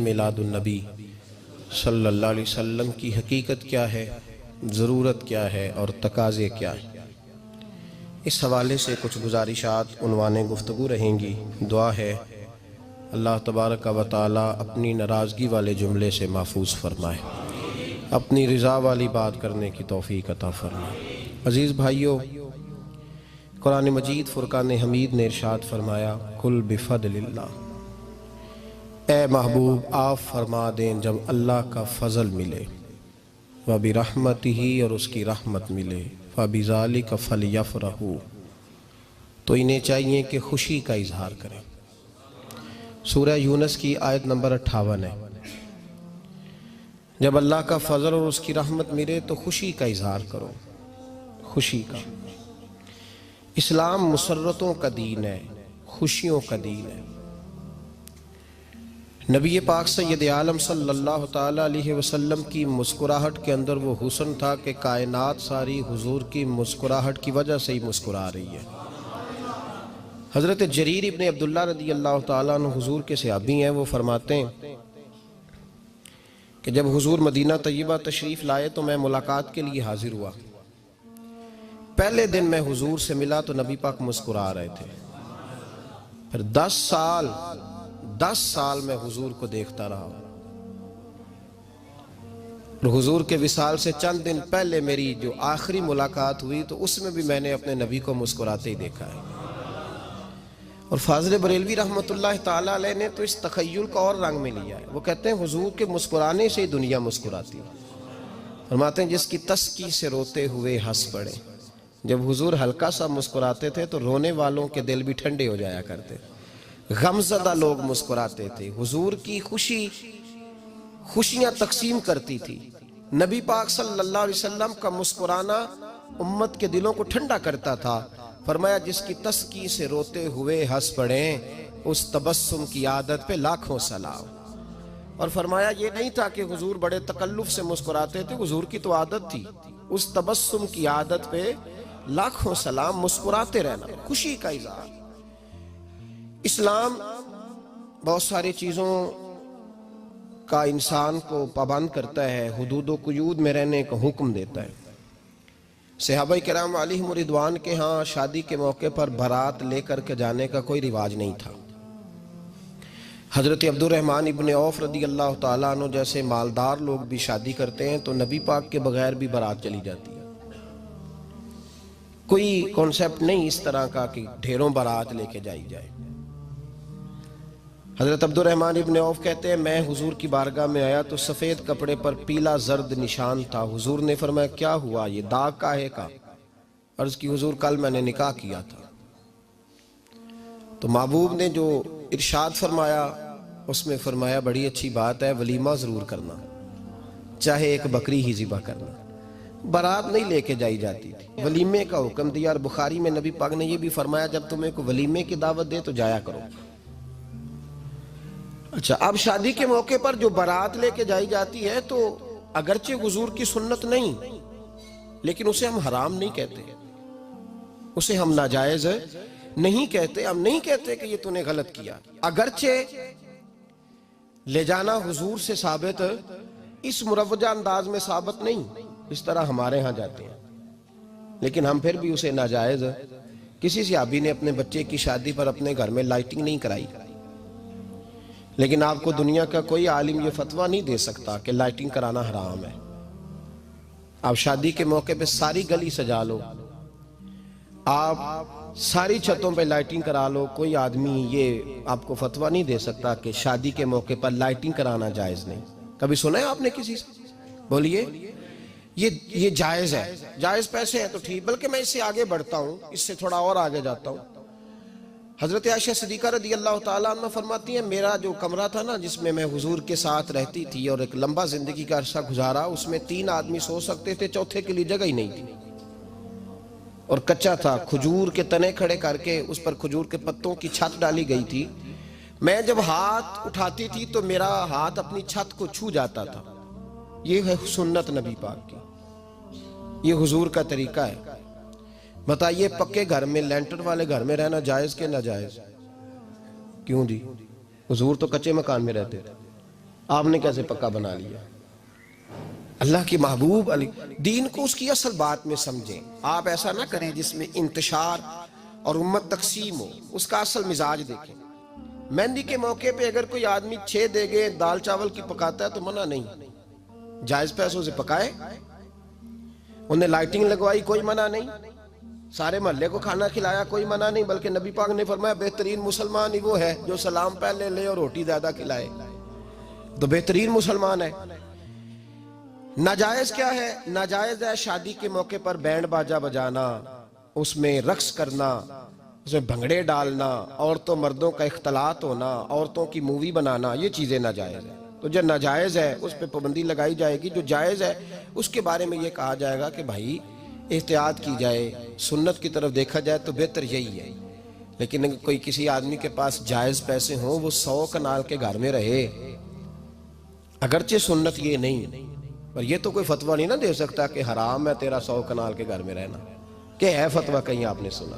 میلاد النبی صلی اللہ علیہ وسلم کی حقیقت کیا ہے، ضرورت کیا ہے اور تقاضے کیا ہیں، اس حوالے سے کچھ گزارشات عنوان گفتگو رہیں گی۔ دعا ہے اللہ تبارک و تعالی اپنی ناراضگی والے جملے سے محفوظ فرمائے، اپنی رضا والی بات کرنے کی توفیق عطا فرمائے۔ عزیز بھائیو، قرآن مجید فرقان حمید نے ارشاد فرمایا قل بفضل اللہ، اے محبوب آپ فرما دیں جب اللہ کا فضل ملے، وبرحمتہ اور اس کی رحمت ملے، فبذالک فلیفرحوا تو انہیں چاہیے کہ خوشی کا اظہار کریں۔ سورہ یونس کی آیت نمبر 58 ہے۔ جب اللہ کا فضل اور اس کی رحمت ملے تو خوشی کا اظہار کرو، خوشی کا۔ اسلام مسرتوں کا دین ہے، خوشیوں کا دین ہے۔ نبی پاک سید عالم صلی اللہ تعالی علیہ وسلم کی مسکراہٹ کے اندر وہ حسن تھا کہ کائنات ساری حضور کی مسکراہٹ کی وجہ سے ہی مسکرا رہی ہے۔ حضرت جریر ابن عبداللہ رضی اللہ تعالیٰ عنہ حضور کے صحابی ہیں، وہ فرماتے ہیں کہ جب حضور مدینہ طیبہ تشریف لائے تو میں ملاقات کے لیے حاضر ہوا۔ پہلے دن میں حضور سے ملا تو نبی پاک مسکرا رہے تھے۔ پھر 10 سال میں حضور کو دیکھتا رہا، اور حضور کے وصال سے چند دن پہلے میری جو آخری ملاقات ہوئی تو اس میں بھی میں نے اپنے نبی کو مسکراتے ہی دیکھا ہے۔ اور فاضل بریلوی رحمۃ اللہ تعالیٰ علیہ نے تو اس تخیل کا اور رنگ میں لیا ہے۔ وہ کہتے ہیں حضور کے مسکرانے سے ہی دنیا مسکراتی ہے۔ فرماتے ہیں جس کی تسکی سے روتے ہوئے ہنس پڑے۔ جب حضور ہلکا سا مسکراتے تھے تو رونے والوں کے دل بھی ٹھنڈے ہو جایا کرتے، غمزدہ لوگ مسکراتے تھے۔ حضور کی خوشیاں تقسیم کرتی تھی۔ نبی پاک صلی اللہ علیہ وسلم کا مسکرانا امت کے دلوں کو ٹھنڈا کرتا تھا۔ فرمایا جس کی تسکی سے روتے ہوئے ہنس پڑیں اس تبسم کی عادت پہ لاکھوں سلام۔ اور فرمایا یہ نہیں تھا کہ حضور بڑے تکلف سے مسکراتے تھے، حضور کی تو عادت تھی اس تبسم کی عادت پہ لاکھوں سلام، مسکراتے رہنا، خوشی کا اظہار۔ اسلام بہت ساری چیزوں کا انسان کو پابند کرتا ہے، حدود و قیود میں رہنے کا حکم دیتا ہے۔ صحابہ کرام علیہم رضوان کے ہاں شادی کے موقع پر بارات لے کر کے جانے کا کوئی رواج نہیں تھا۔ حضرت عبد الرحمن ابن عوف رضی اللہ تعالیٰ عنہ جیسے مالدار لوگ بھی شادی کرتے ہیں تو نبی پاک کے بغیر بھی بارات چلی جاتی ہے۔ کوئی کانسیپٹ نہیں اس طرح کا کہ ڈھیروں بارات لے کے جائی جائے۔ حضرت عبد الرحمن ابن عوف کہتے ہیں میں حضور کی بارگاہ میں آیا تو سفید کپڑے پر پیلا زرد نشان تھا۔ حضور نے فرمایا کیا ہوا، یہ داغ کاہے کا؟ عرض کی حضور کل میں نے نکاح کیا تھا۔ تو محبوب نے جو ارشاد فرمایا اس میں فرمایا بڑی اچھی بات ہے، ولیمہ ضرور کرنا، چاہے ایک بکری ہی ذبح کرنا۔ بارات نہیں لے کے جائی جاتی تھی، ولیمے کا حکم دیا۔ اور بخاری میں نبی پاک نے یہ بھی فرمایا جب تمہیں کوئی ولیمے کی دعوت دے تو جایا کرو۔ اچھا، اب شادی کے موقع پر جو بارات لے کے جائی جاتی ہے تو اگرچہ حضور کی سنت نہیں لیکن اسے ہم حرام نہیں کہتے، اسے ہم ناجائز نہیں کہتے، ہم نہیں کہتے کہ یہ تو نے غلط کیا۔ اگرچہ لے جانا حضور سے ثابت اس مروجہ انداز میں ثابت نہیں اس طرح ہمارے ہاں جاتے ہیں، لیکن ہم پھر بھی اسے ناجائز۔ کسی صحابی نے اپنے بچے کی شادی پر اپنے گھر میں لائٹنگ نہیں کرائی، لیکن آپ کو دنیا کا کوئی عالم یہ فتویٰ نہیں دے سکتا کہ لائٹنگ کرانا حرام ہے۔ آپ شادی کے موقع پہ ساری گلی سجا لو، آپ ساری چھتوں پہ لائٹنگ کرا لو، کوئی آدمی یہ آپ کو فتویٰ نہیں دے سکتا کہ شادی کے موقع پر لائٹنگ کرانا جائز نہیں۔ کبھی سنا ہے آپ نے کسی سے؟ بولیے یہ جائز ہے، جائز پیسے ہیں تو ٹھیک، بلکہ میں اس سے آگے بڑھتا ہوں، اس سے تھوڑا اور آگے جاتا ہوں۔ حضرت عائشہ صدیقہ رضی اللہ تعالیٰ عنہ فرماتی ہیں میرا جو کمرہ تھا نا جس میں میں حضور کے ساتھ رہتی تھی اور ایک لمبا زندگی کا عرصہ گزارا، اس میں 3 آدمی سو سکتے تھے، چوتھے کے لیے جگہ ہی نہیں تھی، اور کچا تھا۔ کھجور کے تنے کھڑے کر کے اس پر کھجور کے پتوں کی چھت ڈالی گئی تھی۔ میں جب ہاتھ اٹھاتی تھی تو میرا ہاتھ اپنی چھت کو چھو جاتا تھا۔ یہ ہے سنت نبی پاک کی، یہ حضور کا طریقہ ہے۔ بتائیے پکے گھر میں، لینٹر والے گھر میں رہنا جائز کہ ناجائز؟ کیوں جی؟ حضور تو کچے مکان میں رہتے تھے۔ آپ نے کیسے پکا بنا لیا؟ اللہ کے محبوب دین کو اس کی اصل بات میں سمجھیں. آپ ایسا نہ کریں جس میں انتشار اور امت تقسیم ہو. اس کا اصل مزاج دیکھیں. مہندی کے موقع پہ اگر کوئی آدمی 6 دیگیں دال چاول کی پکاتا ہے تو منع نہیں, جائز پیسوں سے پکائے. انہیں لائٹنگ لگوائی, کوئی منع نہیں. سارے محلے کو کھانا کھلایا, کوئی منع نہیں. بلکہ نبی پاک نے فرمایا بہترین مسلمان ہی وہ ہے جو سلام پہلے لے اور روٹی زیادہ کھلائے, تو بہترین مسلمان ہے. ناجائز کیا ہے؟ ناجائز ہے شادی کے موقع پر بینڈ باجا بجانا, اس میں رقص کرنا, اس میں بھنگڑے ڈالنا, عورتوں مردوں کا اختلاط ہونا, عورتوں کی مووی بنانا, یہ چیزیں ناجائز ہیں. تو جو ناجائز ہے اس پہ پابندی لگائی جائے گی. جو جائز ہے اس کے بارے میں یہ کہا جائے گا کہ بھائی احتیاط کی جائے, سنت کی طرف دیکھا جائے تو بہتر یہی ہے. لیکن اگر کوئی کسی آدمی کے پاس جائز پیسے ہوں, وہ 100 کنال کے گھر میں رہے, اگرچہ سنت یہ نہیں, پر یہ تو کوئی فتویٰ نہیں نہ دے سکتا کہ حرام ہے تیرا 100 کنال کے گھر میں رہنا, کہ ہے فتویٰ کہیں آپ نے سنا.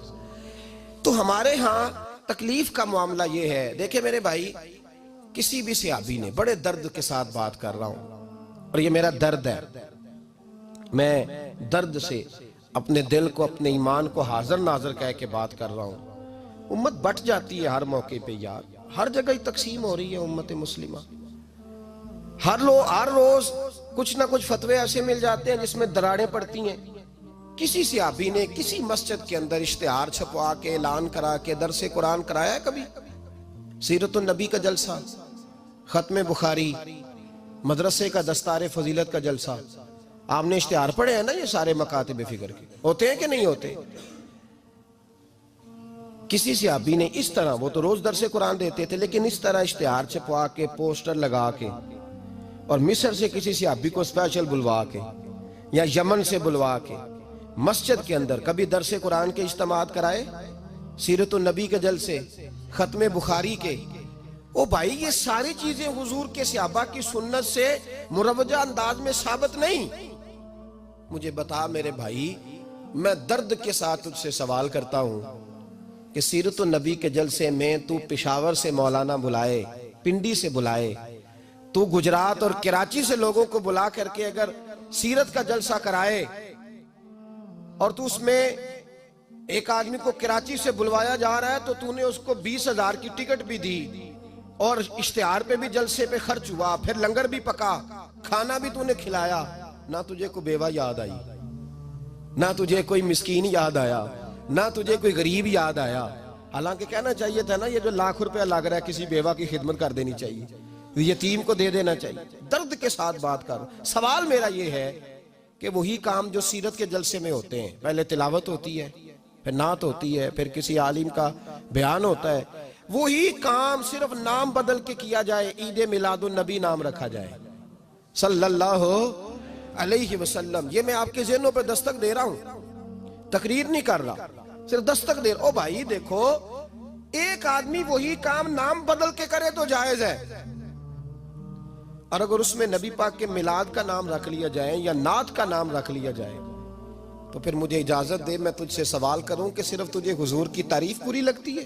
تو ہمارے ہاں تکلیف کا معاملہ یہ ہے. دیکھیں میرے بھائی, کسی بھی صحابی نے, بڑے درد کے ساتھ بات کر رہا ہوں اور یہ میرا درد ہے, میں درد سے اپنے دل کو, اپنے ایمان کو حاضر ناظر کہہ کے بات کر رہا ہوں. امت بٹ جاتی ہے ہر موقع پہ یار, ہر جگہ ہی تقسیم ہو رہی ہے امت مسلمہ. ہر روز کچھ نہ کچھ فتوے ایسے مل جاتے ہیں جس میں دراڑیں پڑتی ہیں. کسی صحابی نے کسی مسجد کے اندر اشتہار چھپوا کے اعلان کرا کے درس قرآن کرایا ہے کبھی؟ سیرت النبی کا جلسہ, ختم بخاری, مدرسے کا دستار فضیلت کا جلسہ, آپ نے اشتہار پڑھے ہیں نا یہ سارے مکاتب فکر کے, ہوتے ہیں کہ نہیں ہوتے؟ کسی صحابی نے اس طرح, وہ تو روز درس قرآن دیتے تھے, لیکن اس طرح اشتہار چھپوا کے, پوسٹر لگا کے, اور مصر سے کسی صحابی کو اسپیشل بلوا کے یا یمن سے بلوا کے مسجد کے اندر کبھی درس قرآن کے اجتماعات کرائے, سیرت النبی کے جلسے, ختم بخاری کے؟ او بھائی یہ ساری چیزیں حضور کے صحابہ کی سنت سے مروجہ انداز میں ثابت نہیں. مجھے بتا میرے بھائی, میں درد کے ساتھ تجھ سے سوال کرتا ہوں کہ سیرت النبی کے جلسے میں تو پشاور سے مولانا بلائے, پنڈی سے بلائے, تو گجرات اور کراچی سے لوگوں کو بلا کر کے اگر سیرت کا جلسہ کرائے, اور تو اس میں ایک آدمی کو کراچی سے بلوایا جا رہا ہے تو تو نے اس کو 20,000 کی ٹکٹ بھی دی, اور اشتہار پہ بھی جلسے پہ خرچ ہوا, پھر لنگر بھی پکا, کھانا بھی تو نے کھلایا, نہ تجھے کوئی بیوہ یاد آئی, نہ تجھے کوئی مسکین یاد آیا, نہ تجھے کوئی غریب یاد آیا. حالانکہ کہنا چاہیے تھا نا یہ جو ₹1,00,000 لگ رہا ہے کسی بیوہ کی خدمت کر دینی چاہیے, یتیم کو دے دینا چاہیے. درد کے ساتھ بات کر. سوال میرا یہ ہے کہ وہی کام جو سیرت کے جلسے میں ہوتے ہیں, پہلے تلاوت ہوتی ہے, پھر نعت ہوتی ہے, پھر کسی عالم کا بیان ہوتا ہے, وہی کام صرف نام بدل کے کیا جائے, عید میلاد النبی نام رکھا جائے صلی اللہ علیہ وسلم. یہ میں آپ کے ذہنوں پہ دستک دے رہا ہوں, تقریر نہیں کر رہا, صرف دستک دے رہا. او بھائی دیکھو, ایک آدمی وہی کام نام بدل کے کرے تو جائز ہے, اور اگر اس میں نبی پاک کے میلاد کا نام رکھ لیا جائے یا نعت کا نام رکھ لیا جائے تو پھر مجھے اجازت دے میں تجھ سے سوال کروں کہ صرف تجھے حضور کی تعریف پوری لگتی ہے؟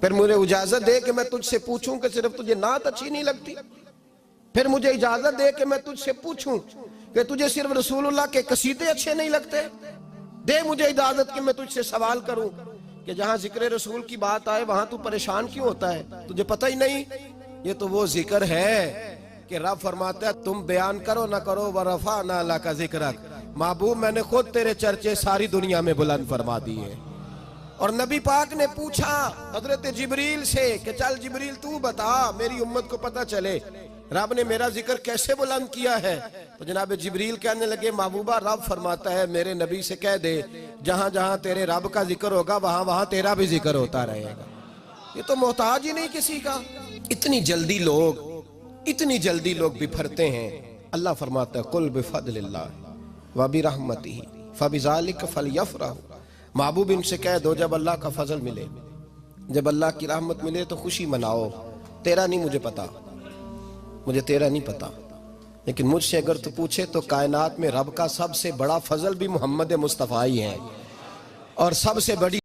پھر مجھے اجازت دے کہ میں تجھ سے پوچھوں کہ صرف تجھے نعت اچھی نہیں لگتی؟ پھر مجھے اجازت دے کہ میں تجھ سے پوچھوں کہ تجھے صرف رسول اللہ کے قصیدے اچھے نہیں لگتے؟ دے مجھے اجازت کہ میں تجھ سے سوال کروں کہ جہاں ذکر رسول کی بات آئے وہاں تو پریشان کیوں ہوتا ہے؟ تجھے پتہ ہی نہیں یہ تو وہ ذکر ہے کہ رب فرماتا ہے تم بیان کرو نہ کرو وَرَفَعْنَا لَكَ ذِكْرَكَ, محبوب میں نے خود تیرے چرچے ساری دنیا میں بلند فرما دیے. اور نبی پاک نے پوچھا حضرت جبریل سے کہ چل جبریل تو بتا میری امت کو پتہ چلے رب نے میرا ذکر کیسے بلند کیا ہے. تو جناب جبریل کہنے لگے محبوبہ رب فرماتا ہے میرے نبی سے کہہ دے جہاں جہاں تیرے رب کا ذکر ہوگا وہاں وہاں تیرا بھی ذکر ہوتا رہے گا. یہ تو محتاج ہی نہیں کسی کا. اتنی جلدی لوگ بپھرتے ہیں. اللہ فرماتا ہے قل بفضل اللہ وبرحمتہ فبذلک فلیفرحوا. محبوب ان سے کہہ دو جب اللہ کا فضل ملے, جب اللہ کی رحمت ملے تو خوشی مناؤ. تیرا نہیں مجھے پتا, مجھے تیرا نہیں پتا, لیکن مجھ سے اگر تو پوچھے تو کائنات میں رب کا سب سے بڑا فضل بھی محمد مصطفیٰ ہی ہے, اور سب سے بڑی